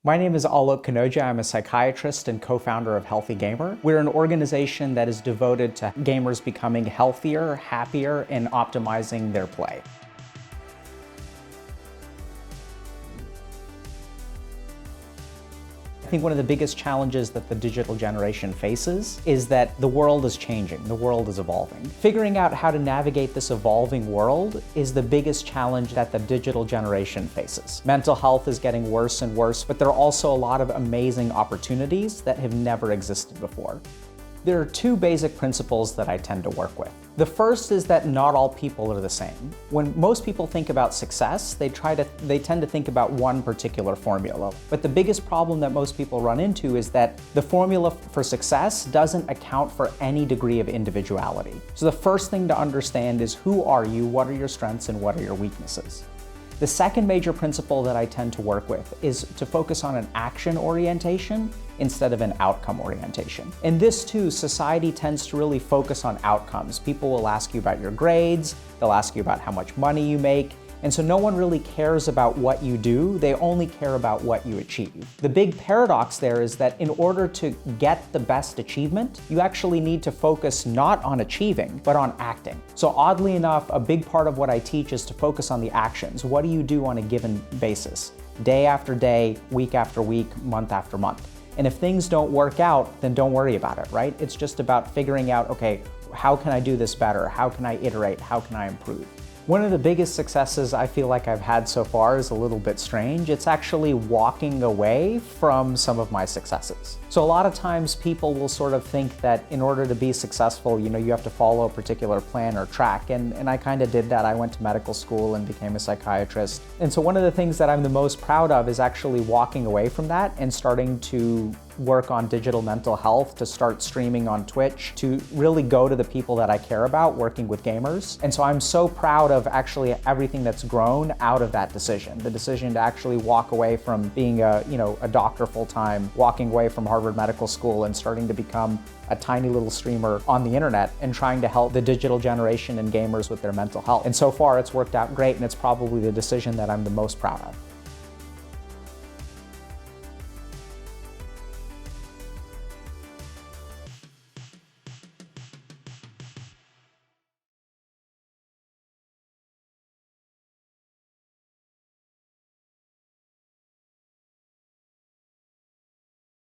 My name is Alok Kanoja. I'm a psychiatrist and co-founder of Healthy Gamer. We're an organization that is devoted to gamers becoming healthier, happier, and optimizing their play. I think one of the biggest challenges that the digital generation faces is that the world is changing, the world is evolving. Figuring out how to navigate this evolving world is the biggest challenge that the digital generation faces. Mental health is getting worse and worse, but there are also a lot of amazing opportunities that have never existed before. There are two basic principles that I tend to work with. The first is that not all people are the same. When most people think about success, they tend to think about one particular formula. But the biggest problem that most people run into is that the formula for success doesn't account for any degree of individuality. So the first thing to understand is who are you, what are your strengths, and what are your weaknesses. The second major principle that I tend to work with is to focus on an action orientation instead of an outcome orientation. In this too, society tends to really focus on outcomes. People will ask you about your grades, they'll ask you about how much money you make, and so no one really cares about what you do, they only care about what you achieve. The big paradox there is that in order to get the best achievement, you actually need to focus not on achieving, but on acting. So oddly enough, a big part of what I teach is to focus on the actions. What do you do on a given basis? Day after day, week after week, month after month. And if things don't work out, then don't worry about it, right? It's just about figuring out, okay, how can I do this better? How can I iterate? How can I improve? One of the biggest successes I feel like I've had so far is a little bit strange. It's actually walking away from some of my successes. So a lot of times people will sort of think that in order to be successful, you have to follow a particular plan or track. And I kind of did that. I went to medical school and became a psychiatrist. And so one of the things that I'm the most proud of is actually walking away from that and starting to work on digital mental health, to start streaming on Twitch, to really go to the people that I care about, working with gamers. And so I'm so proud of actually everything that's grown out of that decision. The decision to actually walk away from being a doctor full-time, walking away from Harvard Medical School and starting to become a tiny little streamer on the internet and trying to help the digital generation and gamers with their mental health. And so far it's worked out great, and it's probably the decision that I'm the most proud of.